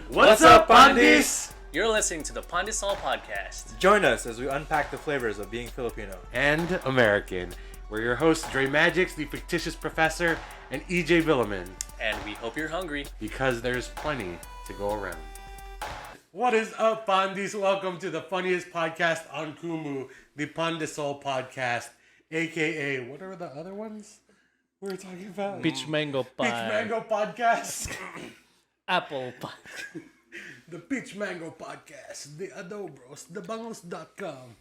What's up, Pandis? You're listening to the Pandesoul podcast. Join us as we unpack the flavors of being Filipino and American. We're your hosts, Dre Magix, the fictitious professor, and EJ Villaman. And we hope you're hungry. Because there's plenty to go around. What is up, Pandis? Welcome to the funniest podcast on Kumu, the Pandesoul podcast, aka, what are the other ones we were talking about? Peach Mango Pie. Peach Mango Podcast. Apple Pie. The Peach Mango Podcast, the Adobros, the Bangos.com.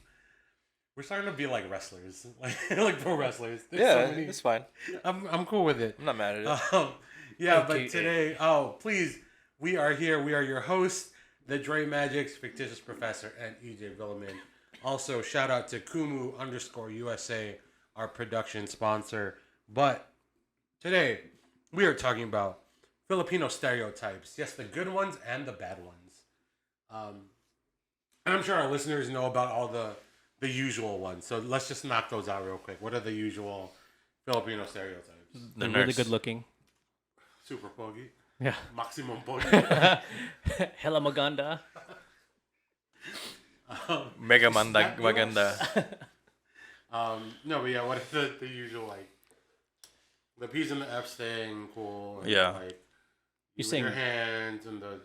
We're starting to be like wrestlers, like pro wrestlers. There's so it's fine. I'm cool with it. I'm not mad at it. But today, please, we are here. We are your hosts, the Dre Magix, fictitious professor, and EJ Villaman. Also, shout out to Kumu_USA, our production sponsor. But today, we are talking about Filipino stereotypes. Yes, the good ones and the bad ones. And I'm sure our listeners know about all the usual ones. So let's just knock those out real quick. What are the usual Filipino stereotypes? They're really good looking. Super pogi. Yeah. Maximum pogi. Hella maganda. Mega maganda. No, but yeah, what are the usual, like, the P's and the F's thing, cool. And yeah. Like, You're saying your hands and the... You're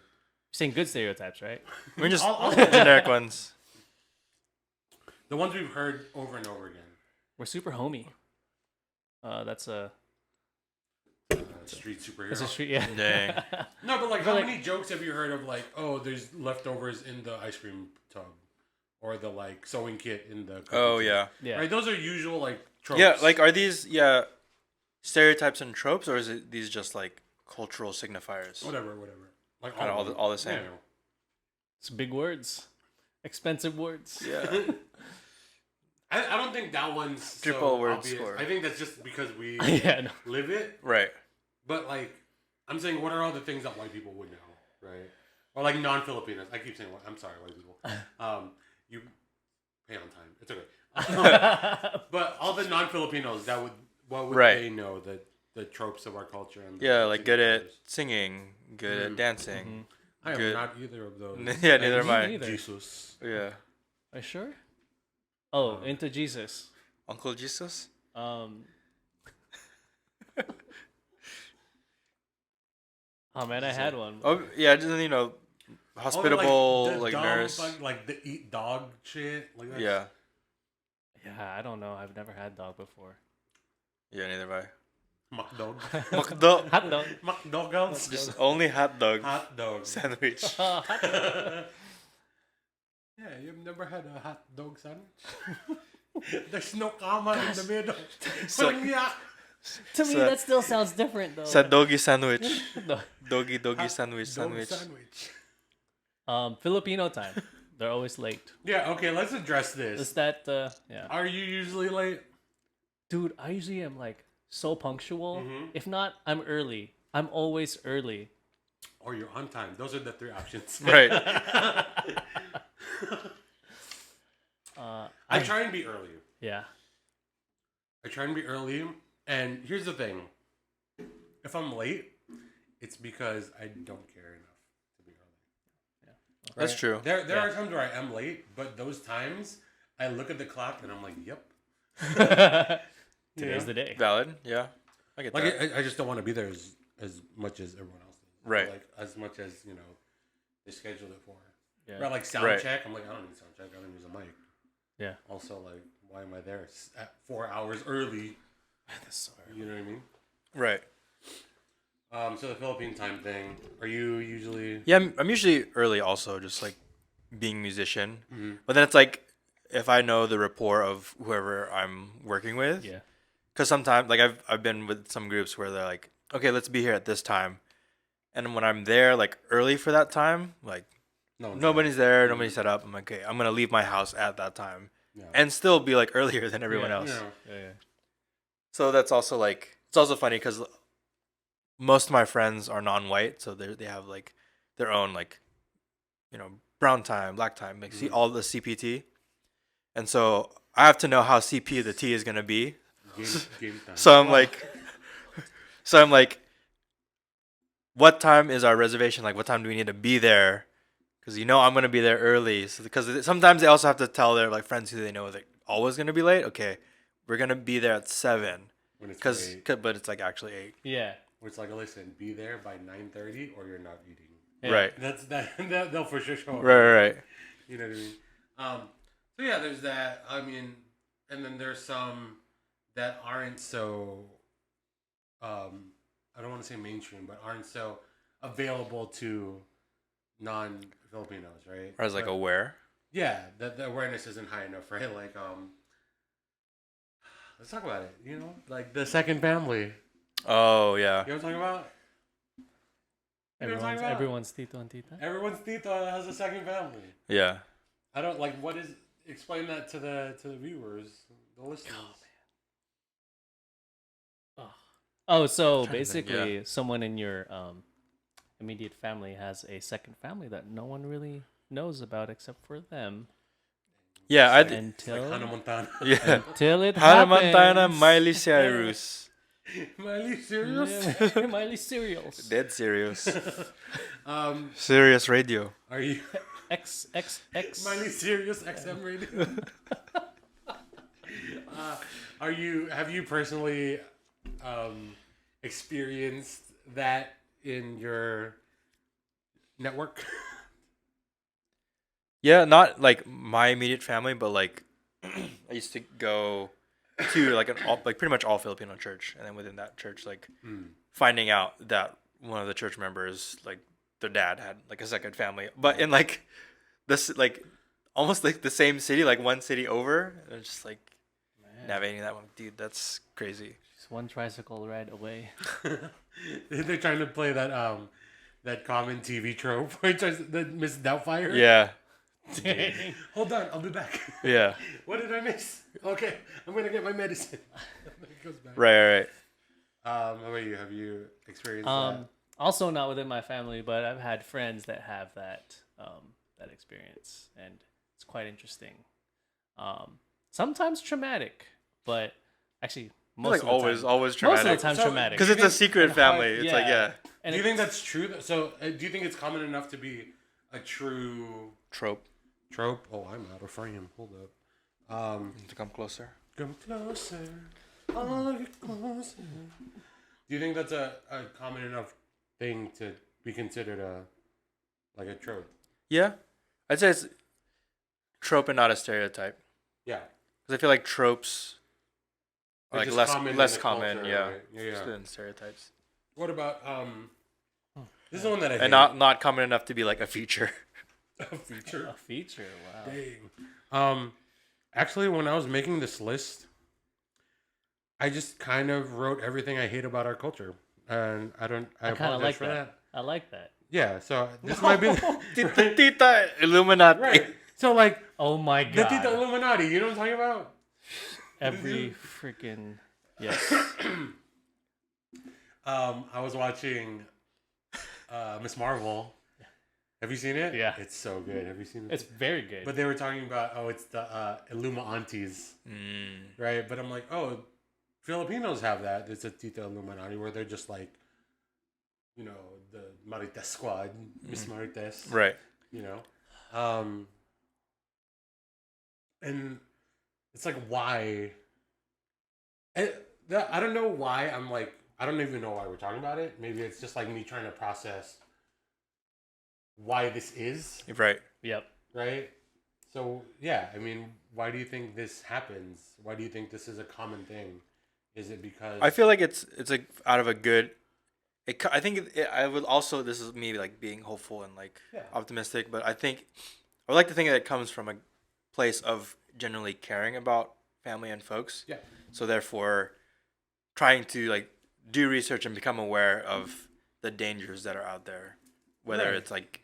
saying good stereotypes, right? I mean, just all generic ones. The ones we've heard over and over again. We're super homey. That's a... Street superhero. That's a street, yeah. Dang. No, but like, how many jokes have you heard of, like, oh, there's leftovers in the ice cream tub, or the like sewing kit in the Oh tub. yeah. Right, those are usual like tropes. Yeah, like are these stereotypes and tropes, or is it these just like cultural signifiers? Whatever. Like Kind of all the same. Yeah. It's big words. Expensive words. Yeah. I don't think that one's Triple so word obvious. score. I think that's just because we Yeah, no. live it. Right. But like, I'm saying, what are all the things that white people would know, right? Or like non-Filipinos. I keep saying, I'm sorry, white people. You pay on time. It's okay. But all the non-Filipinos, what would they know? The tropes of our culture. And Like good at singing, good at dancing. I am good. not either of those. Yeah, neither am I. Neither. Jesus. Yeah. Are you sure? Oh, into Jesus. Uncle Jesus? Oh man, I had one. Oh yeah, just hospitable, like dumb, nurse. like the eat dog shit. Like that. Yeah. Yeah, I don't know. I've never had dog before. Yeah, neither have Muck dog. I. Hot dog. Muck dog. Just only hot dog Hot dog. sandwich. Hot dog. Yeah, you've never had a hot dog sandwich? There's no comma in the middle. So- Yeah. To me, that still sounds different though. Sa doggy sandwich. No. Doggy sandwich. Dog sandwich. Filipino time. They're always late. Yeah, okay, let's address this. Is that yeah? Are you usually late? Dude, I usually am like so punctual. Mm-hmm. If not, I'm early. I'm always early. Or you're on time. Those are the three options. Right. I try and be early. Yeah. I try and be early. And here's the thing. If I'm late, it's because I don't care enough to be early. Yeah. That's true. There are times where I am late, but those times I look at the clock and I'm like, yep. Today's the day. Valid. Yeah. I get that. Like I just don't want to be there as much as everyone else does. Right. Like as much as, they scheduled it for. Yeah. Right, like sound Right. check. I'm like, I don't need sound check. I don't use a mic. Yeah. Also, like, why am I there at 4 hours early? That's so early. You know what I mean? Right. So the Philippine time thing. Are you usually? Yeah, I'm usually early also, just like being a musician. Mm-hmm. But then it's like if I know the rapport of whoever I'm working with. Yeah. Because sometimes, like I've been with some groups where they're like, okay, let's be here at this time. And when I'm there, like early for that time, like nobody's there, nobody's set up. I'm like, okay, I'm going to leave my house at that time and still be like earlier than everyone else. Yeah. So that's also like, it's also funny because most of my friends are non-white. So they have like their own like, brown time, black time, like see all the CPT. And so I have to know how CP the T is going to be. Game time. So I'm like, what time is our reservation? Like, what time do we need to be there? Because I'm gonna be there early. So because sometimes they also have to tell their like friends who they know they're always gonna be late. Okay, we're gonna be there at 7. When it's Because late. but it's like actually 8. Yeah. Where it's like, listen, be there by 9:30 or you're not eating. Yeah. Right. They'll for sure show up. Right. You know what I mean? So yeah, there's that. I mean, and then there's some that aren't so. I don't want to say mainstream, but aren't so available to non-Filipinos, right? Or as like aware. Yeah, the awareness isn't high enough, right? Like, let's talk about it. Like the second family. Oh yeah. You know what I'm talking about? You know what I'm talking about? Everyone's tito and tita. Everyone's tita has a second family. Yeah. I don't like. What is? Explain that to the viewers, the listeners. Oh, so Trying to think, basically, someone in your immediate family has a second family that no one really knows about except for them. Yeah. Until Like Hannah Montana. Yeah. until it Hannah happens. Montana, Miley Cyrus. Miley serious? Yeah, Miley cereals. Dead serious. Um, Serious radio. are you XXX. Miley serious XM radio? Are you? Have you personally experienced that in your network? Yeah, not like my immediate family, but like I used to go to like pretty much all Filipino church, and then within that church, like finding out that one of the church members, like their dad had like a second family, but in like this like almost like the same city, like one city over, and it's just like navigating that one, dude. That's crazy. Just one tricycle ride away. They're trying to play that common TV trope, which is the Miss Doubtfire. Yeah, Dang. Hold on, I'll be back. yeah, What did I miss? Okay, I'm gonna get my medicine. It goes back. right. How about you? Have you experienced Also not within my family, but I've had friends that have that that experience, and it's quite interesting. Sometimes traumatic, but actually most Like of the always time, always most traumatic. of the time So- traumatic. Because it's a secret family. It's like yeah, And do you think that's true? So, do you think it's common enough to be a true trope. trope? Oh, I'm out of frame. Hold up. To come closer. Come closer. Oh, get closer. Do you think that's a common enough thing to be considered a trope? Yeah, I'd say it's trope and not a stereotype. Yeah. Because I feel like tropes are They're like just common in less the common, culture, yeah, right? Yeah. than stereotypes, What about this is the one that I hate. and not common enough to be like a feature. a feature. a feature. Wow. Dang. Actually, when I was making this list, I just kind of wrote everything I hate about our culture, and I I kind of apologize like for that. I like that. Yeah, so this might be Tita Illuminati. right. So like Oh my the Tita god. Illuminati, you know what I'm talking about? Every freaking yes. I was watching Miss Marvel. Have you seen it? Yeah. It's so good. Have you seen it? It's very good. But they were talking about it's the Illuminantes, right? But I'm like, oh, Filipinos have that. It's a Tita Illuminati where they're just like, the Marites squad, Miss Marites, Right. And it's like, why? I don't know why I'm like, I don't even know why we're talking about it. Maybe it's just like me trying to process why this is, Right. Yep. right? So, yeah, I mean, why do you think this happens? Why do you think this is a common thing? Is it because... I feel like it's like out of a good. I think I would also. This is me like being hopeful and like optimistic, but I think I would like to think that it comes from a place of genuinely caring about family and folks. Yeah. So therefore, trying to like do research and become aware of the dangers that are out there, whether Right. it's like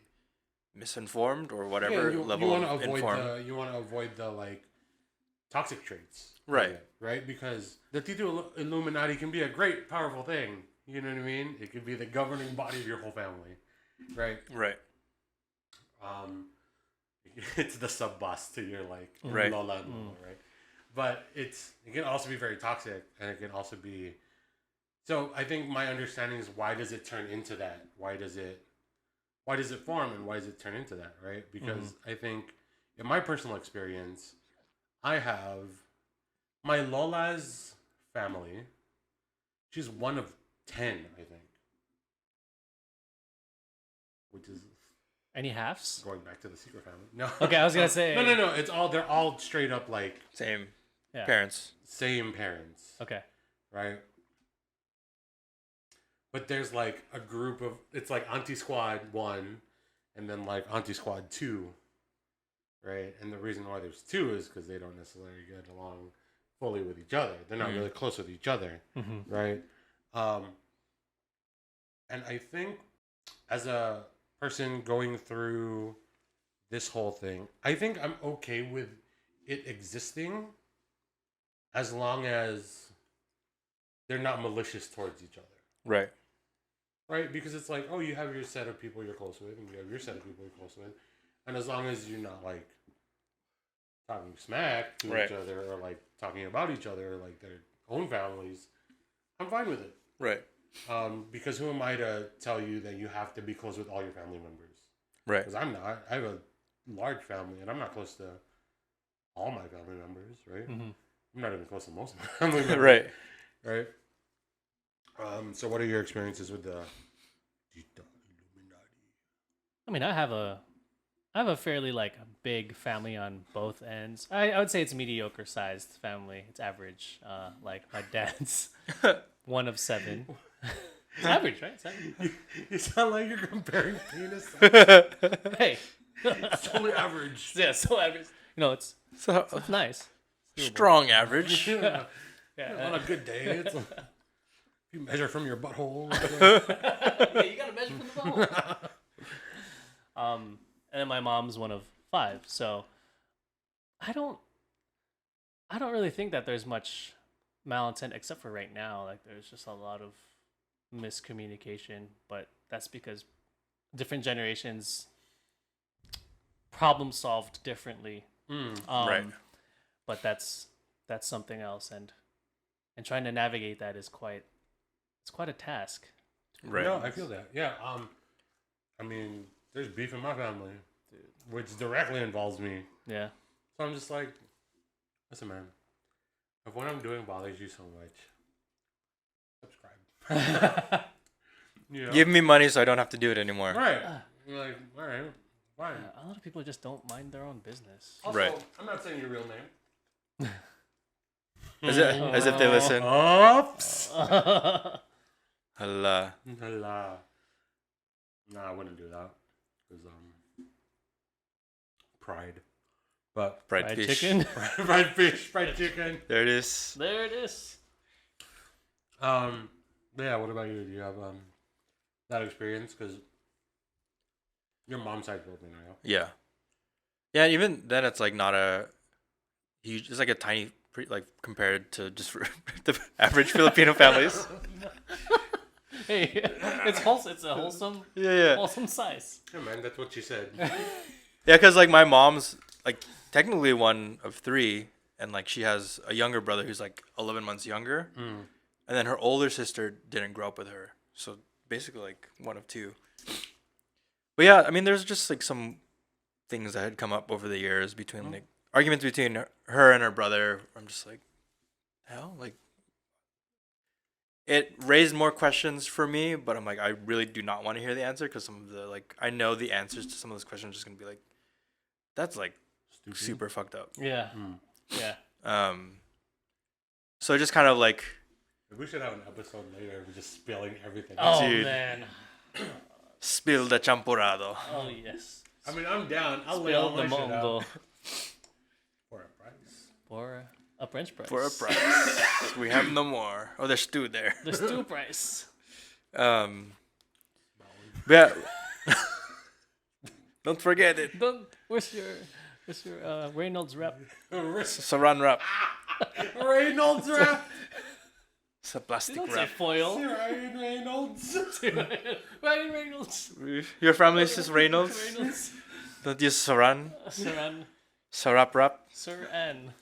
misinformed or whatever you level want of to avoid informed. you want to avoid the like toxic traits, Right. of it, right? Because the Tito Illuminati can be a great, powerful thing. You know what I mean? It could be the governing body of your whole family, right? Right. It's the sub boss to your like Right. Lola and Lolo, right? But it can also be very toxic, and it can also be So I think my understanding is why does it turn into that? Why does it form and why does it turn into that, right? Because I think in my personal experience, I have my Lola's family. She's one of 10, I think. Which is Any halves? going back to the secret family. No. Okay, I was gonna say. No. It's all they're all straight up like Same Yeah. parents. same parents. Okay. Right? But there's like a group of it's like Auntie Squad 1 and then like Auntie Squad 2. Right? And the reason why there's 2 is because they don't necessarily get along fully with each other. They're not really close with each other. Right? And I think as a person going through this whole thing, I think I'm okay with it existing as long as they're not malicious towards each other. Right. Right? Because it's like, oh, you have your set of people you're close with, and you have your set of people you're close with. And as long as you're not, like, talking smack to each other or, like, talking about each other or, like, their own families, I'm fine with it. Right. Because who am I to tell you that you have to be close with all your family members? Right. Because I'm not. I have a large family, and I'm not close to all my family members, right? I'm not even close to most of my family members. Right. Right? So what are your experiences with the Illuminati? I mean, I have a fairly like big family on both ends. I would say it's a mediocre sized family. It's average. Like my dad's one of 7. It's average, right? 7. You sound like you're comparing penis. Hey, It's totally average. yeah, so average. You know, it's So nice. strong average. Yeah. Yeah, On a good day, it's if you measure from your butthole. yeah, you gotta measure from the bone. And then my mom's one of 5, so I don't really think that there's much malintent except for right now. Like there's just a lot of miscommunication, but that's because different generations problem solved differently. Right. But that's something else, and trying to navigate that is quite a task. Right. No, I feel that. Yeah. I mean, there's beef in my family, which directly involves me. Yeah. So I'm just like, listen, man. If what I'm doing bothers you so much, subscribe. You know? Give me money so I don't have to do it anymore. Right. You're like, all right, fine. A lot of people just don't mind their own business. Also, Right. I'm not saying your real name. As if they listen. Oops. Allah. Nah, I wouldn't do that. Because, pride. But, Fried Fried fish. chicken. fried fish, fried chicken. There it is. There it is. Yeah, what about you? Do you have, that experience? Because your mom's side Filipino, Yeah. Yeah, and even then it's like not a huge, it's like a tiny, like compared to just for the average Filipino families. Hey, it's wholesome. It's a wholesome, Yeah. wholesome size. Yeah, man, that's what she said. Yeah, because like my mom's like technically one of 3, and like she has a younger brother who's like 11 months younger, and then her older sister didn't grow up with her, so basically like one of 2. But yeah, I mean, there's just like some things that had come up over the years between like arguments between her and her brother. I'm just like, hell, like it raised more questions for me, but I'm like, I really do not want to hear the answer because some of the like I know the answers to some of those questions are just gonna be like, that's like Stupid. super fucked up. Yeah. Yeah. So it just kind of like, We should have an episode later of just spilling everything. Oh Dude. man. spill the champurrado. Oh yes. I mean, I'm down. I'll lay Spill all the my shit out mongo for a price. for a French price. For a price. We have no more. Oh, there's 2 there. The stew price. But yeah. Don't forget it. Where's your Reynolds rep? Saran wrap. Reynolds rap. It's a plastic Don't say wrap. foil. Ryan Reynolds. Ryan Reynolds. Your family is just Reynolds? Reynolds. Don't use saran? Sir Sarap wrap? Ann.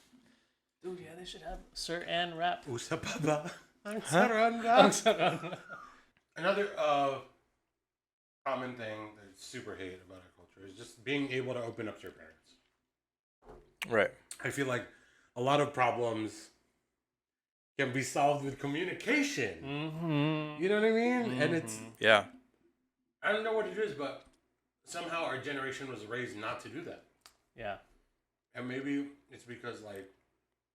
Dude, yeah, they should have Sir Ann rap. Usa pa ba? Ang saranda. Another common thing that I super hate about our culture is just being able to open up to your parents. Right. I feel like a lot of problems can be solved with communication. Mm-hmm. You know what I mean? And it's, Yeah. I don't know what it is, but somehow our generation was raised not to do that. Yeah. And maybe it's because, like,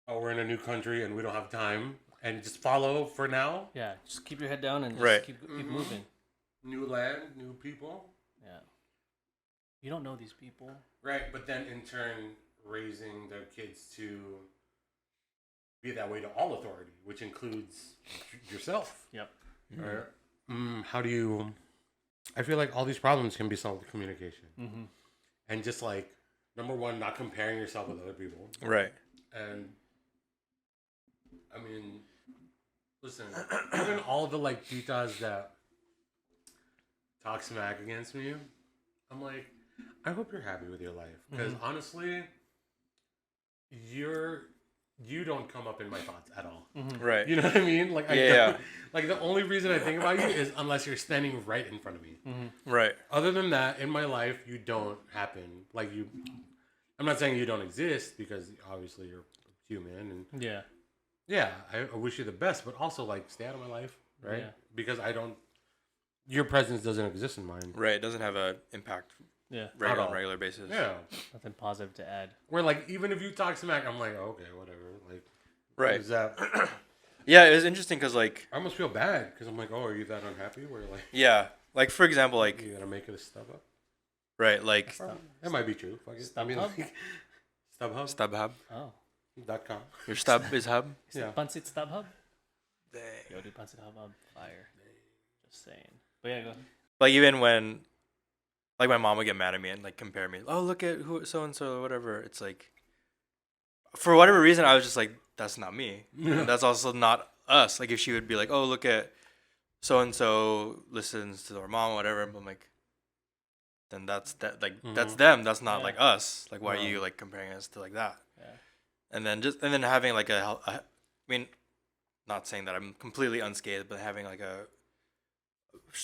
oh, we're in a new country and we don't have time, and just follow for now. Yeah. Just keep your head down and just Right. keep moving. New land, new people. Yeah. You don't know these people. Right, but then in turn, raising their kids to be that way to all authority, which includes yourself. Yep. Or, how do you... I feel like all these problems can be solved with communication. Mm-hmm. And just, like, number one, not comparing yourself with other people. Right. And, I mean, listen, even all the, like, titas that talk smack against me, I'm like, I hope you're happy with your life. Because honestly, you don't come up in my thoughts at all. Right. You know what I mean? Like, I Yeah. don't, like, the only reason I think about you is unless you're standing right in front of me. Right. Other than that, in my life, you don't happen. Like, I'm not saying you don't exist, because obviously you're human. And Yeah. yeah, I wish you the best, but also, like, stay out of my life, right? Yeah. Because your presence doesn't exist in mine. Right. It doesn't have an impact Yeah. At on all. a regular basis. Yeah. Nothing positive to add. Where, like, even if you talk smack, I'm like, okay, whatever. Like, Right. is that... Yeah, it was interesting because, like, I almost feel bad, because I'm like, oh, are you that unhappy? Where, like, yeah, like for example, like, you gotta make it a stub up? right, like That might be true. Fuck it. I mean, StubHub? like, StubHub.com. StubHub. Oh. Your stub is hub. Yeah. Pansit Stub Hub? Dang. Yo, dude, Pansit Hub fire. Just saying. But yeah, go. Like even when, like my mom would get mad at me and like compare me. Oh, look at who so and so, whatever. It's like, for whatever reason, I was just like, that's not me. And that's also not us. Like if she would be like, oh, look at so and so listens to their mom, whatever. I'm like, then that's that. Like that's them. That's not Yeah. like us. Like why No. are you like comparing us to like that? Yeah. And then having like I mean, not saying that I'm completely unscathed, but having like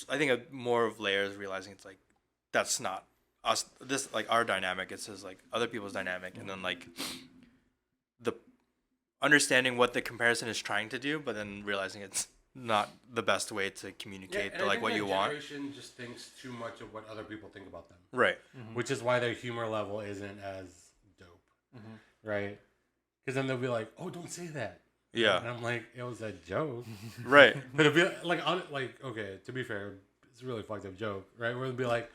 I think a more of layers, realizing it's like that's not us. This like our dynamic. It's just like other people's dynamic, and then like the understanding what the comparison is trying to do, but then realizing it's not the best way to communicate and I like think what that you want. generation just thinks too much of what other people think about them, Right. which is why their humor level isn't as dope, right? Because then they'll be like, "Oh, don't say that." And Yeah. I'm like, "It was a joke." Right. But it'd be like, okay, to be fair, it's a really fucked up joke, right? Where it'd be like,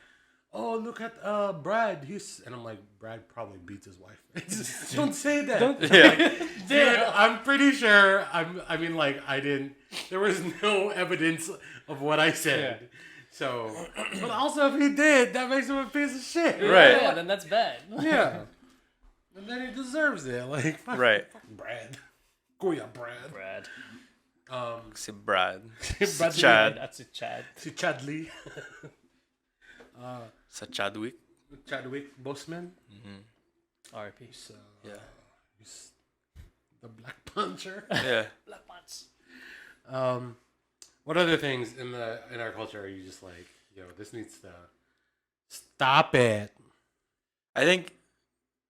"Oh, look at Brad. And I'm like, Brad probably beats his wife." Just, don't say that. Yeah. Dude, I'm pretty sure. I mean, like, I didn't. There was no evidence of what I said. Yeah. So, but also, if he did, that makes him a piece of shit. Right. Yeah, then that's bad. Yeah. And then he deserves it. Like, fuck, Right. fuck Brad. Go ya, Brad. Brad. See Brad. Brad Chad. That's a Chad. To Chadley. It's a Chadwick. Chadwick Boseman. R.I.P. So, Yeah. he's the Black Puncher. Yeah. Black Pants. What other things in our culture are you just like, yo, this needs to stop it? I think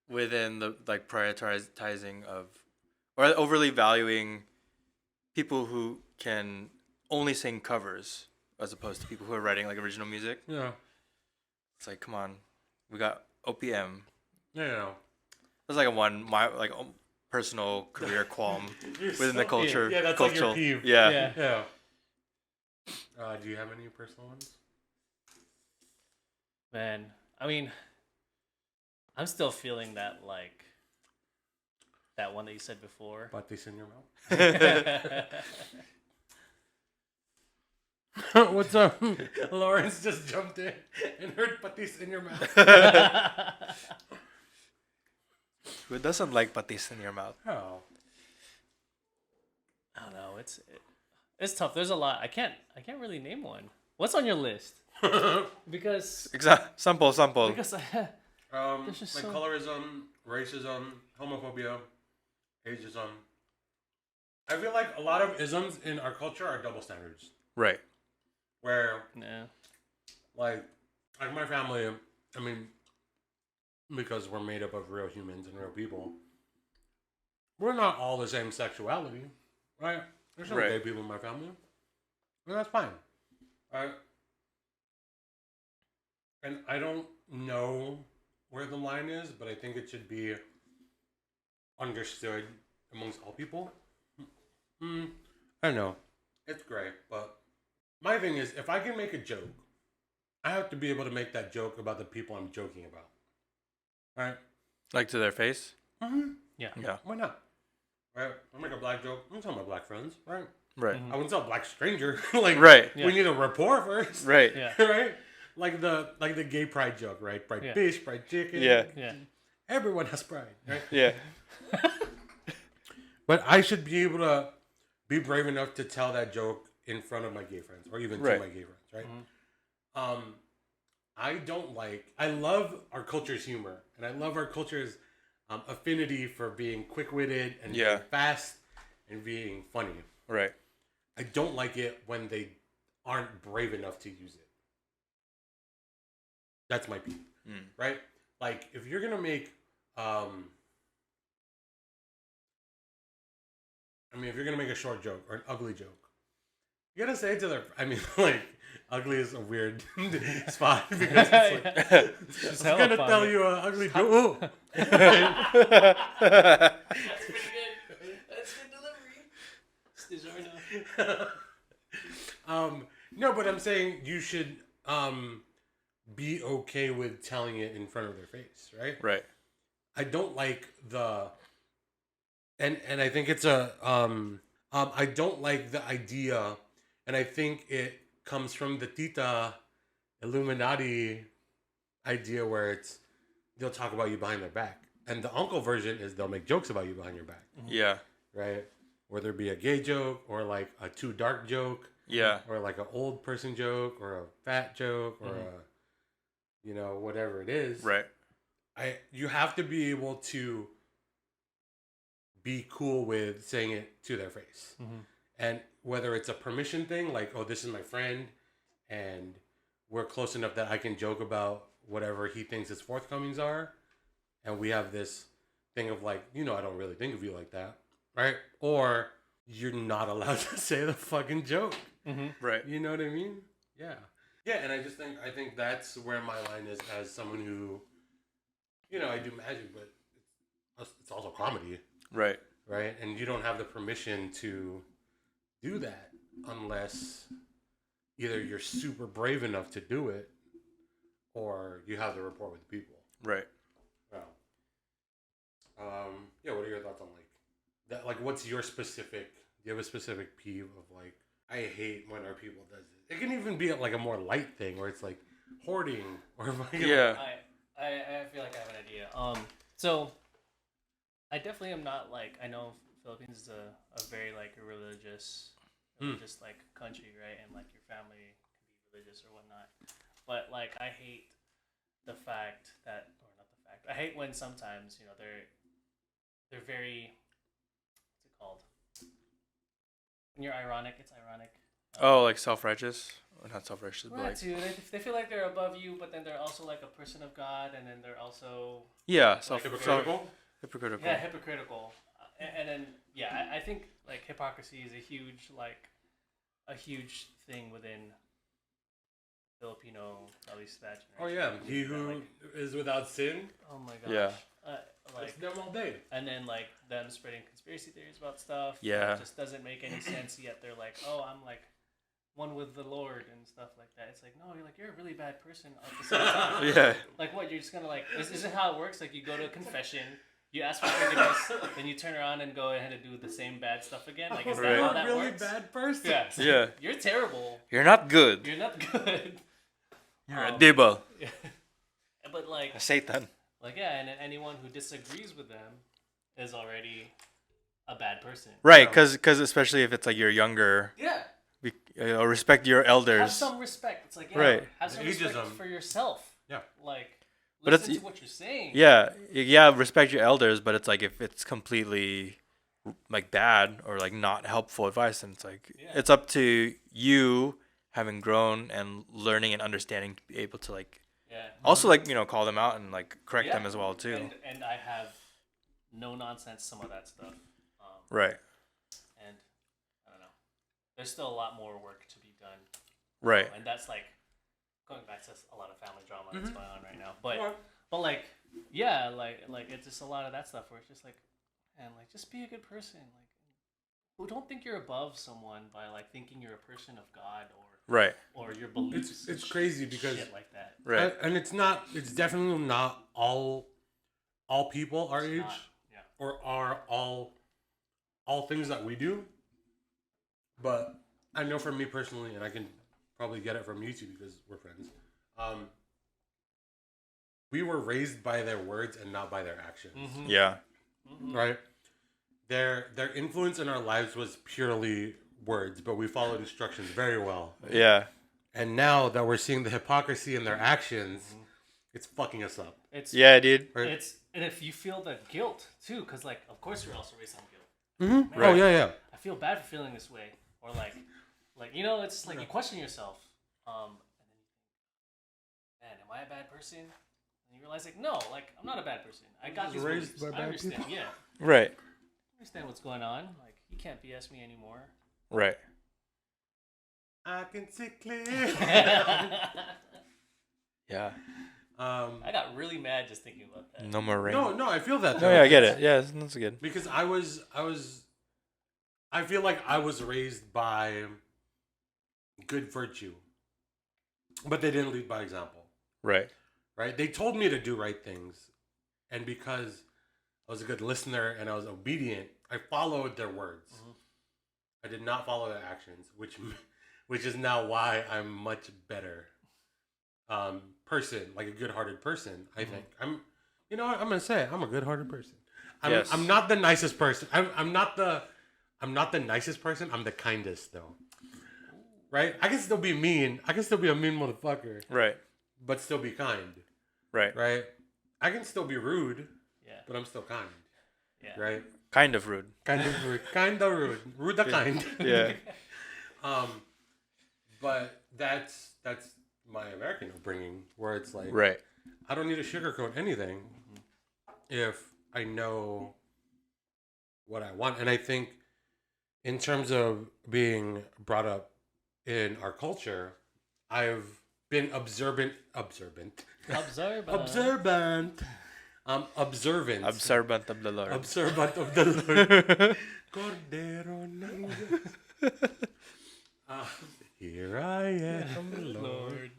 within the like prioritizing of or overly valuing people who can only sing covers as opposed to people who are writing like original music. Yeah. It's like, come on, we got OPM. Yeah. That's like my personal career qualm within the culture. Yeah, that's like your cultural. peeve. Yeah. Yeah. Yeah. Do you have any personal ones? Man, I mean, I'm still feeling that, like, that one that you said before. Patis in your mouth. What's up? Lawrence just jumped in and heard patis in your mouth. Who doesn't like patis in your mouth? Oh. I don't know. It's tough. There's a lot. I can't really name one. What's on your list? Because Sample. because Like just so- colorism, racism, homophobia, ageism. I feel like a lot of isms in our culture are double standards. Right. Where, Yeah. like my family, I mean, because we're made up of real humans and real people, we're not all the same sexuality, right? There's some Right. gay people in my family, and that's fine, right? And I don't know where the line is, but I think it should be understood amongst all people. I don't know. It's great, but my thing is, if I can make a joke, I have to be able to make that joke about the people I'm joking about. Right? Like to their face. Mm-hmm. Yeah. Yeah. Why not? Right? I make a black joke. I'm tell my black friends, right? Right. Mhm. I wouldn't tell a black stranger. Like, Right. Yeah. we need a rapport first. Right. Yeah. Right? Like the gay pride joke, right? Pride Yeah. fish, pride chicken. Yeah. Yeah. Everyone has pride, right? Yeah. But I should be able to be brave enough to tell that joke in front of my gay friends, or even Right. to my gay friends, right? I love our culture's humor, and I love our culture's affinity for being quick-witted and Yeah. being fast and being funny. Right. I don't like it when they aren't brave enough to use it. That's my peeve, right? Like, if you're gonna make, if you're gonna make a short joke or an ugly joke, you gotta say it to their. I mean, like, ugly is a weird spot because it's like, Just I'm gonna hella tell funny. you an ugly joke. That's pretty good. That's good delivery. No, but I'm saying you should be okay with telling it in front of their face, right? Right. I don't like and I think it's I don't like the idea, and I think it comes from the Tita Illuminati idea where it's they'll talk about you behind their back, and the uncle version is they'll make jokes about you behind your back, Yeah. right? Whether it be a gay joke or like a too dark joke, Yeah. or like an old person joke or a fat joke or whatever it is. Right. You have to be able to be cool with saying it to their face. Mhm. And whether it's a permission thing, like, oh, this is my friend and we're close enough that I can joke about whatever he thinks his forthcomings are. And we have this thing of like, I don't really think of you like that. Right? Or you're not allowed to say the fucking joke. Right. You know what I mean? Yeah. Yeah, and I think that's where my line is as someone who, I do magic, but it's also comedy, Right. right? And you don't have the permission to do that unless either you're super brave enough to do it or you have the rapport with the people. Right. Well, what are your thoughts on like that? Like, what's your specific? Do you have a specific peeve of like? I hate when our people does it. It can even be like a more light thing where it's like hoarding or Yeah. I feel like I have an idea. So I definitely am not like, I know Philippines is a very like religious like country, right? And like your family can be religious or whatnot. But like I hate the fact that, or not the fact, I hate when sometimes they're very, what's it called? When you're ironic, it's ironic. Oh, like self-righteous? Or not self-righteous, but Well, like... too. They feel like they're above you, but then they're also like a person of God, and then they're also Yeah, hypocritical. hypocritical. yeah hypocritical. And then I think like hypocrisy is a huge thing within Filipino, at least that Oh generation. yeah, he who is without sin, Oh my gosh. Yeah. it's them all day. And then like them spreading conspiracy theories about stuff. Yeah. It just doesn't make any sense. Yet they're like, oh, I'm like one with the Lord and stuff like that. It's like, no, you're a really bad person at the same time. Yeah. Like what? You're just gonna like? Isn't how it works? Like you go to a confession, you ask for forgiveness, then you turn around and go ahead and do the same bad stuff again. Like is that Right. how You're a that really works? bad person. Yeah. Yeah. You're terrible. You're not good. You're not good. You're a devil. But like, Satan. and then anyone who disagrees with them is already a bad person. Right, because especially if it's like you're younger, Yeah. respect your Have elders. some respect. It's like Right. Have some Ageism. respect for yourself. Yeah. Like, But listen it's- to what you're saying. Yeah, respect your elders, but it's like if it's completely like bad or like not helpful advice, and it's like it's up to you having grown and learning and understanding to be able to like also like call them out and like correct them as well too. And I have no nonsense some of that stuff. Right. And I don't know. There's still a lot more work to be done. Right. And that's like going back to a lot of family drama that's going on right now. But like like it's just a lot of that stuff where it's just like, man, like just be a good person. Like don't think you're above someone by like thinking you're a person of God or your beliefs. It's crazy because shit like that. Right. And it's definitely not all people our age or are all things that we do. But I know for me personally, and I can probably get it from you two because we're friends. We were raised by their words and not by their actions. Mm-hmm. Yeah. Mm-hmm. Right? Their influence in our lives was purely words, but we followed instructions very well. Yeah. And now that we're seeing the hypocrisy in their actions, it's fucking us up. Dude. Right? And if you feel the guilt too, because like of course you're also raised on guilt. Mm-hmm. Right. Oh yeah. I feel bad for feeling this way, or like it's like you question yourself, and then you think, man, am I a bad person? And you realize like no, like I'm not a bad person. I got these raised beliefs. by I bad understand. people. Yeah, Right. I understand what's going on. Like you can't BS me anymore. Right. I can see clear. Yeah. I got really mad just thinking about that. No more rain. No, I feel that. No, Though. yeah, I get it. Yeah, that's good. Because I feel like I was raised by good virtue, but they didn't lead by example. Right. Right? They told me to do right things, and because I was a good listener and I was obedient, I followed their words. Mm-hmm. I did not follow their actions, which is now why I'm much better person, like a good-hearted person. I think I'm gonna say it, I'm a good-hearted person. I'm not the nicest person. I'm not the nicest person. I'm the kindest though. Right? I can still be mean. I can still be a mean motherfucker. Right. But still be kind. Right. Right? I can still be rude. Yeah. But I'm still kind. Yeah. Right? Kind of rude. Kind of rude. Kind of rude. Rude the kind. Yeah. But that's my American upbringing, where it's like, Right. I don't need to sugarcoat anything if I know what I want. And I think in terms of being brought up in our culture, I've been observant. Observant Observant Observant of the Lord. Observant of the Lord. Cordero ng Diyos. Here I am, Lord.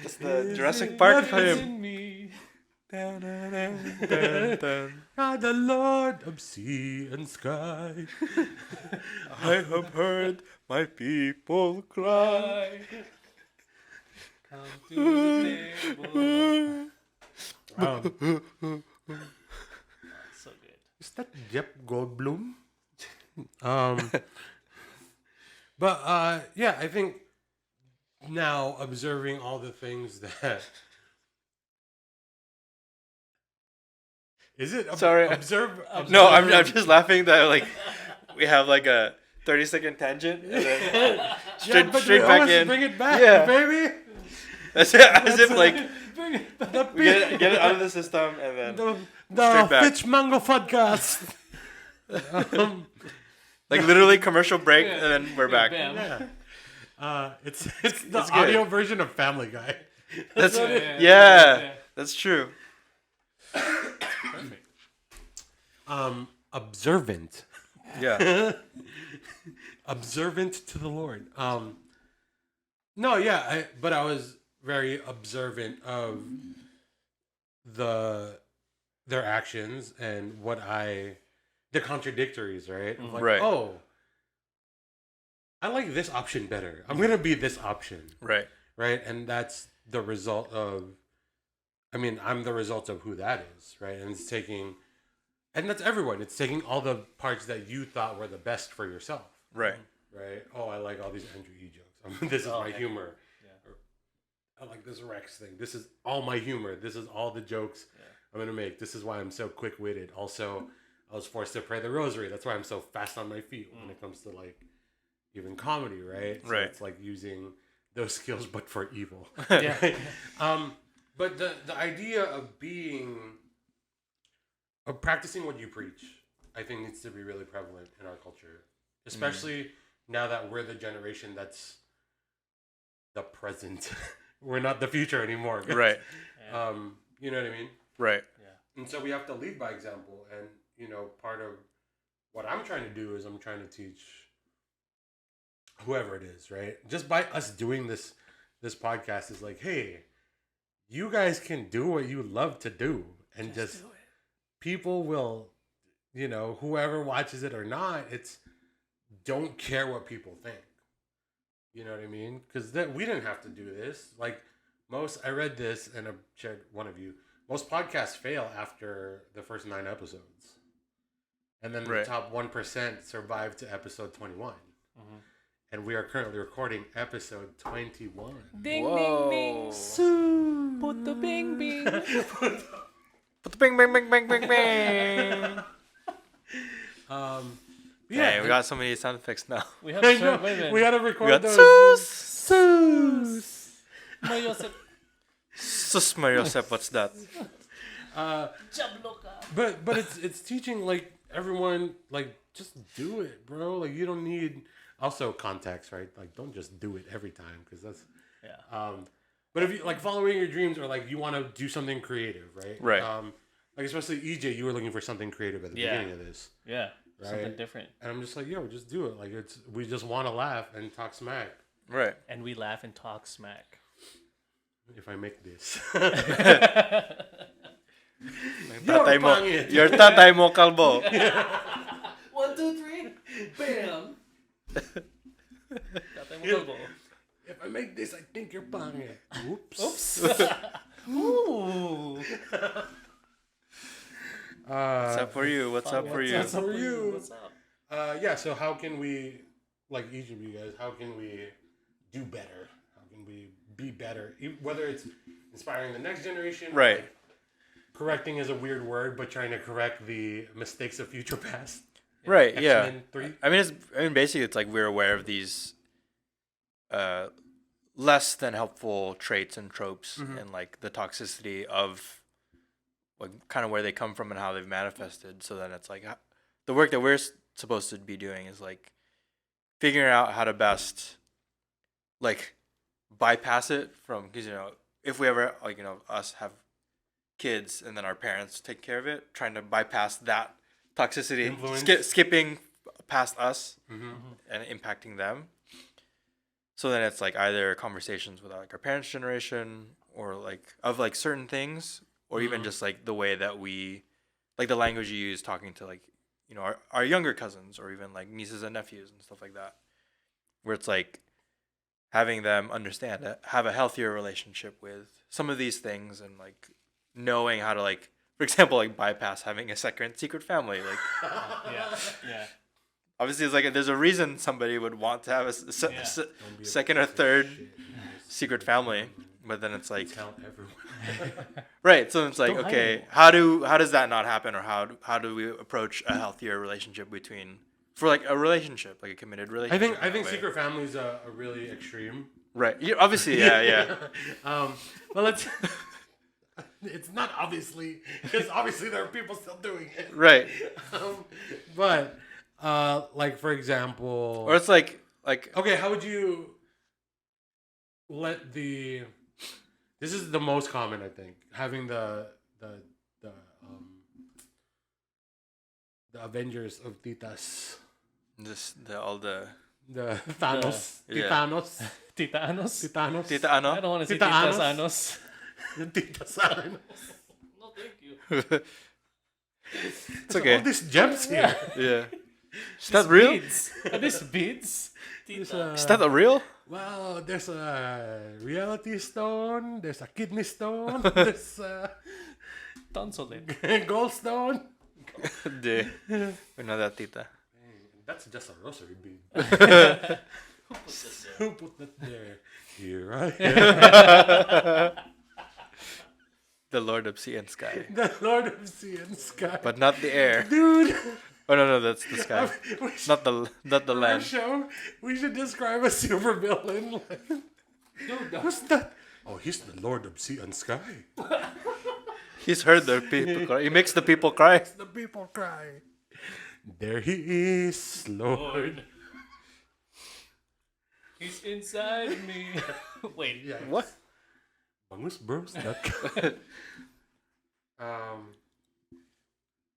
It's the Jurassic Park in film. me. The Lord of sea and sky. I have heard my people cry. Come to the table. So good. Is that Jeff Goldblum? But yeah, I think now observing all the things that is it Sorry. observe No, I'm just laughing that like we have like a 30-second tangent and then straight back in. Bring it back, Yeah. baby. That's it. As if like Bring it back. The we get it out of the system and then the straight back. Fitch Mango podcast. like literally commercial break and then we're back. Bam. Yeah. It's the it's good. audio version of Family Guy. That's Yeah. yeah, that's true. Perfect. Observant. Yeah. Observant to the Lord. No, yeah, but I was very observant of their actions and the contradictories, right? Of like, Right. oh, I like this option better. I'm gonna be this option, Right. right? And that's the result of. I mean, I'm the result of who that is, right? And it's taking, and that's everyone. It's taking all the parts that you thought were the best for yourself. Right. Right? Oh, I like all these Andrew E jokes. This is my heck humor. yeah. Or, I like this Rex thing. This is all my humor. This is all the jokes I'm gonna make. This is why I'm so quick-witted. Also, I was forced to pray the rosary. That's why I'm so fast on my feet when it comes to like even comedy, right? So Right. it's like using those skills, but for evil. Yeah. But the idea of practicing what you preach, I think needs to be really prevalent in our culture, especially now that we're the generation that's the present. We're not the future anymore. Right. You know what I mean? Right. And so we have to lead by example. And, you know, part of what I'm trying to do is I'm trying to teach whoever it is, right? Just by us doing this podcast is like, hey, you guys can do what you love to do. And just people will, you know, whoever watches it or not, don't care what people think. You know what I mean? Because we didn't have to do this. Like I read this and I shared one of you. Most podcasts fail after the first 9 episodes. And then the top 1% survive to episode 21. Mm-hmm. And we are currently recording episode 21. Ding, Whoa. ding, ding. Put the bing, bing. Put the bing, bing, bing, bing, bing, bing. Yeah, we got so many sound effects now. We have I to know. start women. We had to record We got those. Sus. Mayosep. Sus Mariosep, what's that? But it's teaching like everyone like just do it, bro. Like you don't need also context, right? Like don't just do it every time because that's But if you like following your dreams or like you want to do something creative, right? Right. Like especially EJ, you were looking for something creative at the beginning of this. Yeah. Right? Something different. And I'm just like, yo, just do it. Like we just want to laugh and talk smack. Right. And we laugh and talk smack. If I make this. Tatay mo, pangit. your tatay mo kalbo. 1, 2, 3, bam. Tatay mo kalbo. If I make this, I think you're pangit. Oops. Ooh. What's up for you? What's up for you? What's up For you? What's up? Yeah, so how can we, like each of you guys, how can we do better? How can we be better? Whether it's inspiring the next generation. Right. Like, correcting is a weird word, but trying to correct the mistakes of future past. Right. Yeah. X-Men 3. I mean, basically, it's like we're aware of these less than helpful traits and tropes, and like the toxicity of like kind of where they come from and how they've manifested. So then it's like the work that we're supposed to be doing is like figuring out how to best like bypass it from, because you know, if we ever like, you know, us have kids and then our parents take care of it, trying to bypass that toxicity, skipping past us and impacting them. So then it's like either conversations with like our parents' generation or like of like certain things, or even just like the way that we, like the language you use talking to like, you know, our younger cousins or even like nieces and nephews and stuff like that, where it's like having them understand it, have a healthier relationship with some of these things, and like knowing how to like, for example, like bypass having a secret family. Like, Yeah. obviously, it's like there's a reason somebody would want to have a second or third secret family, but then it's like Tell everyone. right. So it's like, Don't hide okay, anymore. how does that not happen, or how do we approach a healthier relationship for like a relationship, like a committed relationship? I think secret family is a really extreme. Right. Obviously, yeah. Well, it's not obviously, because obviously there are people still doing it. Right. But like for example, Or it's like okay, how would you let this is the most common, I think, having the Avengers of Titas, all the the Thanos, Yeah. Titanos, Tita Anos. Titanos, Tita ano? I don't want to say Tita Tita Anos. Anos. Titasanos. No, thank you. It's okay. All these gems here. Yeah. Is that real? Beads. Are these beads? Tita. Is that a real? Well, there's a reality stone, there's a kidney stone, there's a Tonsillet. gold stone. De. We're not that tita. That's just a rosary bead. Who put that there? Here I am. The Lord of Sea and Sky. The Lord of Sea and Sky. But not the air. Dude. Oh no, that's the sky. We should, Not the our land. show, we should describe a supervillain. Dude, Who's that? Oh, he's the Lord of Sea and Sky. He's heard the people cry. He makes the people cry. The people cry. There he is, Lord. Lord. He's inside of me. Wait. Yeah. What? Bangus bros.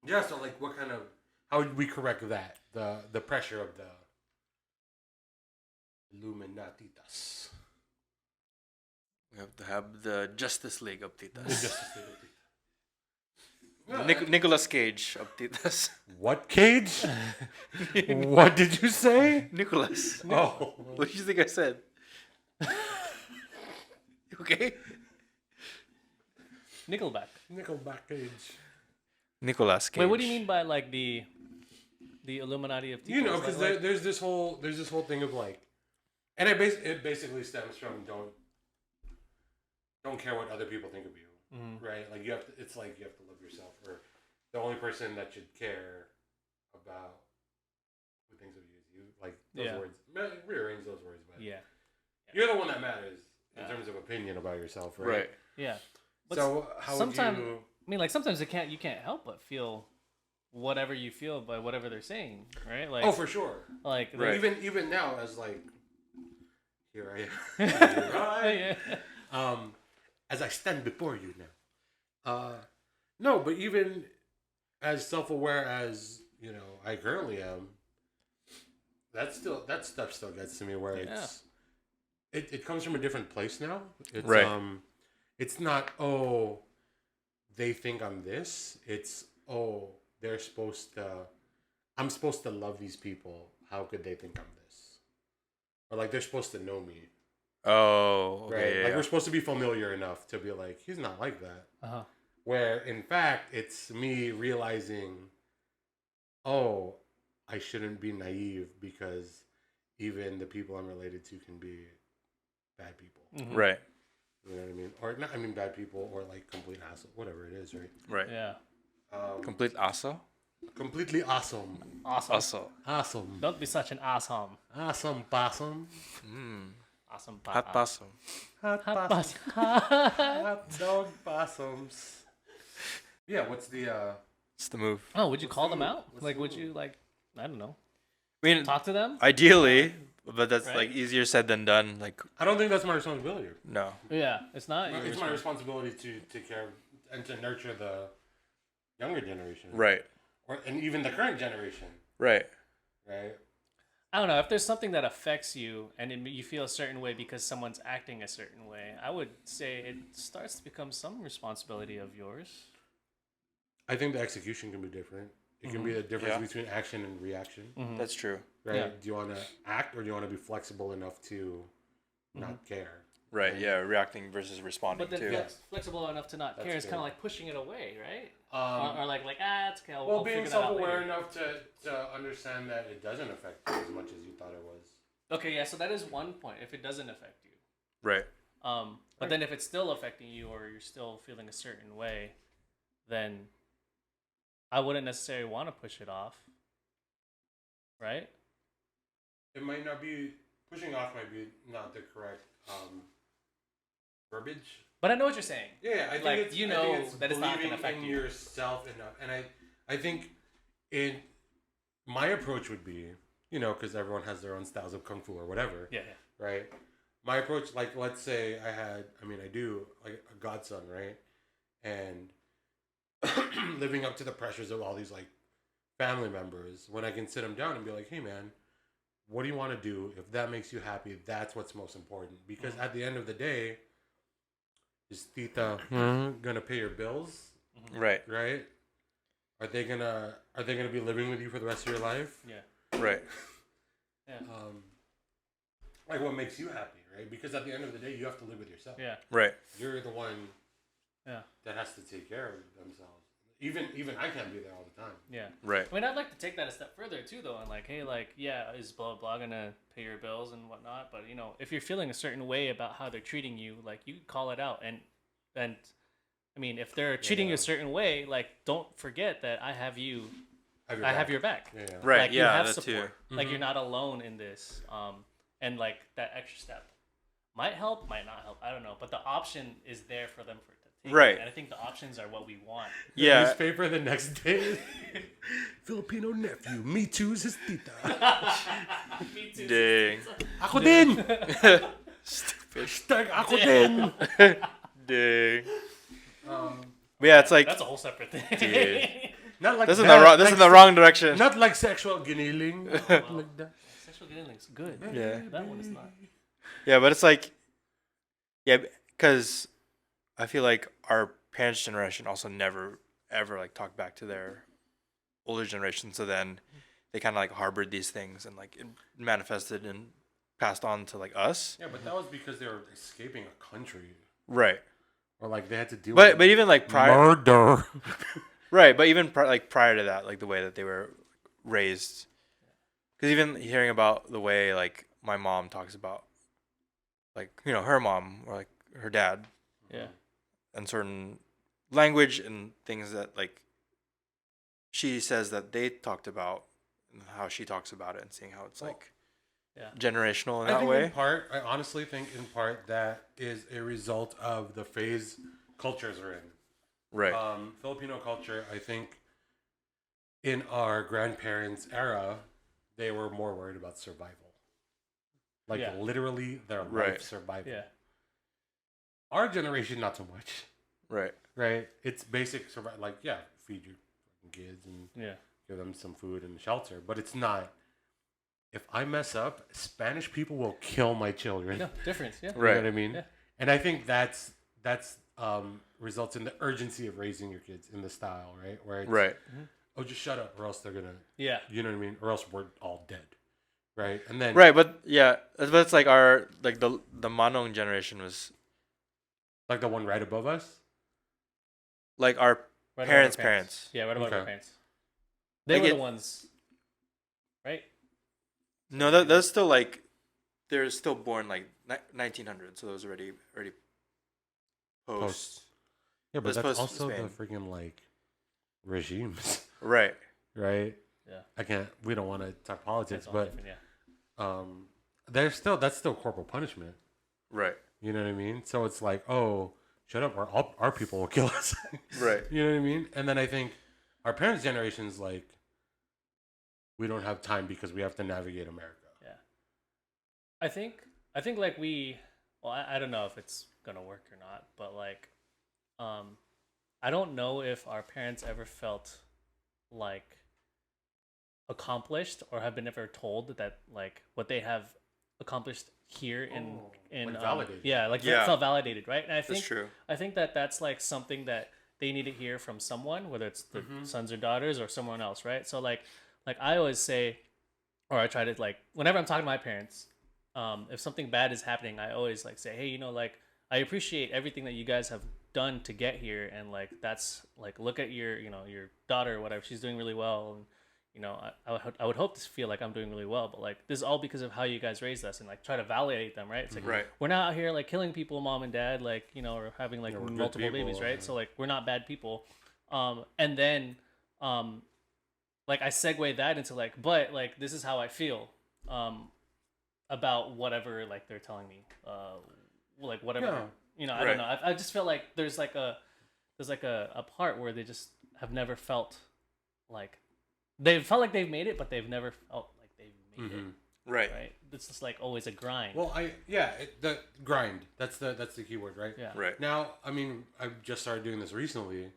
Yeah, so like what kind of how would we correct that? The pressure of the Illuminatitas. We have to have the Justice League of The Titas. Justice League. Nicolas Cage of Titas. What cage? What did you say? Nicholas. Oh, What do you think I said? Okay. Nickelback. Nickelback cage. Nicolas Cage. Wait, what do you mean by like the Illuminati of You know, Titos? because Like- there's this whole thing of like, and it basically stems from don't care what other people think of you, right? Like it's like you have to love yourself, or the only person that should care about who thinks of you is you. Like those Yeah. words, rearrange those words, but yeah, you're the one that matters in Yeah. terms of opinion about yourself, right? Right. yeah. But So how would sometimes, you? I mean, like sometimes you can't help but feel whatever you feel by whatever they're saying, right? Like, Oh, for sure. like, Right. Even now, as like, here I am. Here I yeah. as I stand before you now. No, but even as self-aware as I currently am, that stuff still gets to me where it comes from a different place now. It's, Right. It's not they think I'm this. It's I'm supposed to love these people. How could they think I'm this? Or like they're supposed to know me. Oh, okay. Right? Yeah, Like yeah. we're supposed to be familiar enough to be like, he's not like that. Uh-huh. Where in fact it's me realizing, oh, I shouldn't be naive because even the people I'm related to can be bad people. Mhm. Right. You know what I mean? Or not, I mean bad people or like complete asshole, whatever it is, right? Right. Yeah. Complete aso. Completely awesome. Awesome. Also. Awesome. Don't be such an asshole. Awesome possum. Awesome. Hot possum. Hot Hot possum. Hot dog possums. Yeah, what's the It's the move. Oh, would you What's call the them move? out? What's Like, the would move? you like? I don't know. I mean, Talk to them? ideally, but that's Right. like easier said than done. Like, I don't think that's my responsibility. no. Yeah, it's not. your It's my responsibility. responsibility to take care of and to nurture the younger generation. Right. And even the current generation, Right. right? I don't know if there's something that affects you and you feel a certain way because someone's acting a certain way. I would say it starts to become some responsibility of yours. I think the execution can be different. It can be the difference Yeah. between action and reaction, That's true. right? Yeah. Do you want to act or do you want to be flexible enough to not care? Right. Yeah. Reacting versus responding But then too. flexible enough to not That's care is good. kind of like pushing it away, right? Um, Or like it's okay. Well, I'll being figure that out self-aware later. enough to understand that it doesn't affect you as much as you thought it was. Okay, yeah. So that is one point. If it doesn't affect you, Right. but then if it's still affecting you or you're still feeling a certain way, then I wouldn't necessarily want to push it off. Right? It might not be pushing off. Might be not the correct verbiage. But I know what you're saying. Yeah, I think Like, it's, you I know think it's that it's not gonna believing affect in you. yourself enough, and I think my approach would be, because everyone has their own styles of kung fu or whatever, Yeah. right? My approach, like, let's say I do, like, a godson, right? And living up to the pressures of all these, like, family members, when I can sit them down and be like, hey, man, what do you want to do? If that makes you happy, that's what's most important. Because at the end of the day, is Tita gonna pay your bills, Right. right? Are they gonna be living with you for the rest of your life? Yeah. Right. Yeah. Like what makes you happy, right? Because at the end of the day, you have to live with yourself. Yeah. Right. You're the one Yeah. that has to take care of themselves. Even I can't be there all the time. Yeah. Right. I mean, I'd like to take that a step further too, though, and like, hey, like, yeah, is blah blah gonna pay your bills and whatnot? But if you're feeling a certain way about how they're treating you, like, you call it out, and I mean, if they're treating you a certain way, like, don't forget that I have you. I have your back. Yeah. Right. Like, you yeah. have That support. too. Like, you're not alone in this. And like that extra step might help, might not help. I don't know, but the option is there for them to take. Right. And I think the options are what we want. Yeah. Newspaper the next day. Filipino nephew. Me too's his tita. Me too. Dang. Ako din. Stupid. Hashtag ako din. Dang. But yeah, it's like That's a whole separate thing. Dude. Not like this is in that. the wrong. This is in the wrong direction. Not like sexual giniling. Like that. Sexual getting's good. Yeah. That one is not. Yeah, but it's like, yeah, because I feel like our parents' generation also never ever like talked back to their older generation. So then they kind of like harbored these things and like it manifested and passed on to like us. Yeah, but that was because they were escaping a country. Right. Or like they had to deal But with even like prior. murder. Right, but even like prior to that, like the way that they were raised, because even hearing about the way like my mom talks about, like her mom or like her dad, Yeah. and certain language and things that like she says that they talked about, and how she talks about it, and seeing how it's like Yeah. generational in I that think way. in part, I honestly think in part that is a result of the phase cultures are in. Right. Filipino culture, I think, in our grandparents' era, they were more worried about survival. Like Yeah. literally their Right. life survival. Yeah. Our generation, not so much. Right. Right? It's basic survival. Like, yeah, feed your fucking kids and Yeah. give them some food and shelter. But it's not. If I mess up, Spanish people will kill my children. No difference. Yeah. You Right. know what I mean? Yeah. And I think that's results in the urgency of raising your kids in the style, right? Where it's, Right. oh, just shut up, or else they're gonna, Yeah. you know what I mean? Or else we're all dead, right? And then, Right. But yeah, but it's like our like the Manong generation was like the one right above us. like our Right about parents' our parents. Yeah. Right about our Okay. parents. They Like were it- the ones. Right. No, that's still like they're still born like 1900, so it was already post. Yeah, but As that's opposed to also the Spain. freaking like regimes, Right. right? Yeah. I can't. We don't want to talk politics, It's all but different, yeah. that's still corporal punishment. Right. You know what I mean? So it's like, oh, shut up, or our people will kill us. Right. You know what I mean? And then I think our parents' generation is like, we don't have time because we have to navigate America. Yeah. I think like I don't know if it's gonna work or not, but like I don't know if our parents ever felt like accomplished or have been ever told that like what they have accomplished here in like validated. yeah, like Yeah. felt validated, right? And I think That's true. I think that's like something that they need to hear from someone, whether it's the Mm-hmm. sons or daughters or someone else, right? So like I always say, or I try to like whenever I'm talking to my parents, if something bad is happening, I always like say, hey, like I appreciate everything that you guys have done to get here, and like that's like look at your your daughter or whatever, she's doing really well, and I would hope to feel like I'm doing really well, but like this is all because of how you guys raised us, and like try to validate them, right? It's like Right. we're not out here like killing people, mom and dad, like or having like Yeah, we're good multiple babies, people, right? yeah. So like we're not bad people, and then like I segue that into like, but like this is how I feel about whatever like they're telling me, like whatever Yeah. I don't know. I just feel like there's like a part where they just have never felt like they've felt like they've made it, but they've never felt like they've made it. Right. Right? It's just like always a grind. Well, the grind. That's the key word, right? Yeah. Right. Now, I mean, I've just started doing this recently,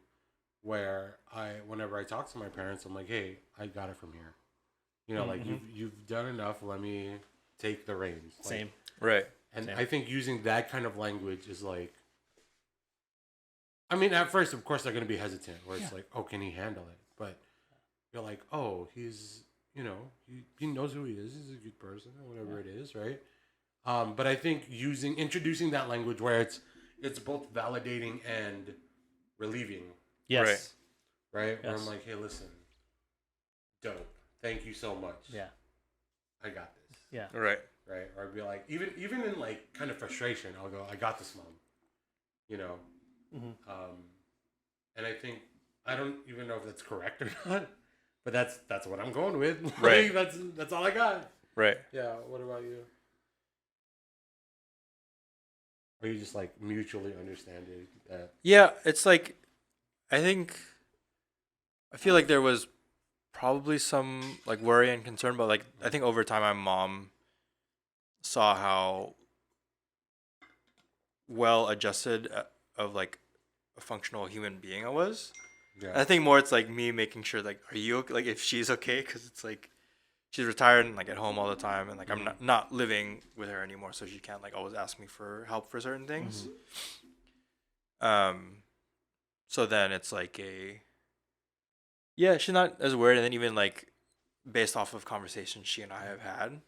where whenever I talk to my parents, I'm like, hey, I got it from here. Like you've done enough. Let me take the reins. Like, Same. Right. And Same. I think using that kind of language is like, I mean, at first, of course, they're going to be hesitant, where it's like, oh, can he handle it? But you're like, oh, he's, he knows who he is. He's a good person, or whatever it is, right? But I think introducing that language where it's both validating and relieving, Yes. right? Where Yes. I'm like, hey, listen, dope. Thank you so much. Yeah. I got this. Yeah. Right. Right? Or I'd be like, even in like kind of frustration, I'll go, I got this, mom. Mhm. and I think I don't even know if that's correct or not, but that's what I'm going with. Right. Like, that's all I got. Right. Yeah. What about you? Or you just like mutually understanding that? Yeah, it's like I feel like there was probably some like worry and concern, but like I think over time my mom saw how well adjusted of like a functional human being I was. Yeah. And I think more it's like me making sure like are you okay? Like if she's okay, because it's like she's retired and like at home all the time, and like I'm not living with her anymore, so she can't like always ask me for help for certain things. So then it's like she's not as worried, and then even like based off of conversations she and I have had,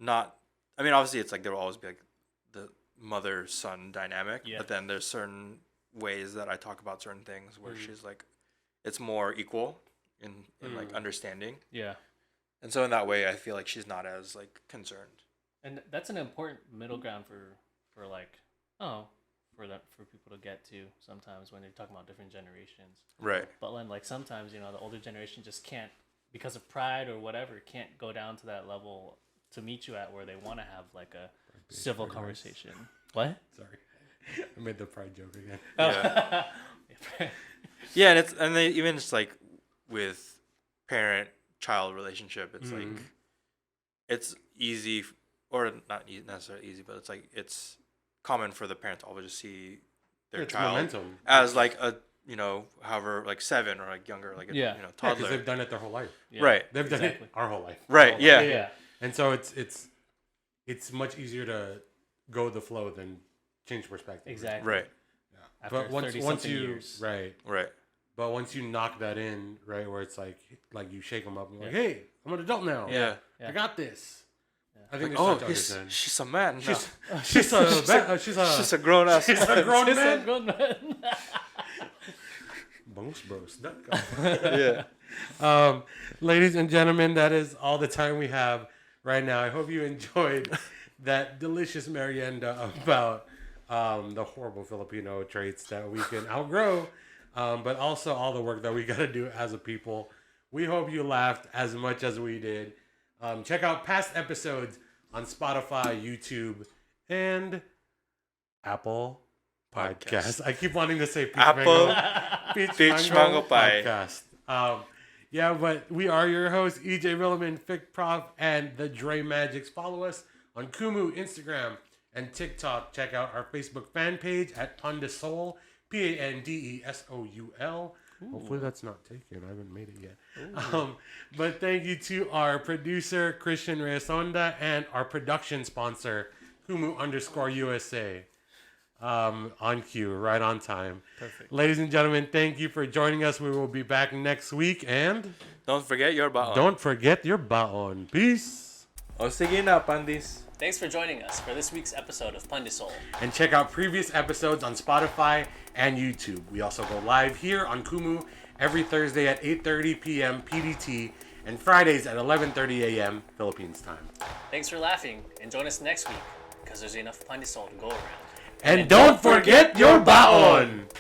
I mean obviously it's like there will always be like the mother son dynamic, Yeah. but then there's certain ways that I talk about certain things where she's like it's more equal in like understanding. Yeah. And so in that way, I feel like she's not as like concerned. And that's an important middle ground for like for people to get to sometimes when they're talking about different generations. Right. But then like sometimes the older generation just can't, because of pride or whatever, can't go down to that level to meet you at where they want to have like a civil conversation. What? Sorry, I made the pride joke again. Yeah. Yeah, and they even just like with parent-child relationship, it's like it's easy, or not necessarily easy, but it's like it's common for the parent to always just see their It's child momentum. as like a however like 7 or like younger like a Yeah. Because toddler. they've done it their whole life. Yeah. Right. They've done Exactly. it our whole life. Right, Our whole yeah. life. Yeah. And so it's much easier to go with the flow than change perspective. Exactly. Right. Yeah. After But once 30-something you years. right. Right. But once you knock that in, right, where it's like you shake them up and you're like, hey, I'm an adult now. Yeah. I got this. I think Like, they start oh, to understand. she's a man. She's now. she's She's a grown ass. she's a grown It's a man. good man. Yeah. Ladies and gentlemen, that is all the time we have right now. I hope you enjoyed that delicious merienda about the horrible Filipino traits that we can outgrow, but also all the work that we got to do as a people. We hope you laughed as much as we did. Check out past episodes on Spotify, YouTube, and Apple Podcasts. I keep wanting to say Peach Mango Pie. Podcast. Yeah, but we are your hosts, EJ Villeman, Fic Prof, and the Dre Magics. Follow us on Kumu, Instagram, and TikTok. Check out our Facebook fan page at pandesoul, Pandesoul. Hopefully that's not taken. I haven't made it yet. But thank you to our producer, Christian Reyesonda, and our production sponsor, Kumu_USA. On cue, right on time. Perfect. Ladies and gentlemen, thank you for joining us. We will be back next week, and Don't forget your baon. don't forget your baon. Peace. O sige na, pandis. Thanks for joining us for this week's episode of pandesoul. And check out previous episodes on Spotify and YouTube. We also go live here on Kumu every Thursday at 8:30 p.m. PDT and Fridays at 11:30 a.m. Philippines time. Thanks for laughing, and join us next week because there's enough pandesoul to go around. And don't forget your baon.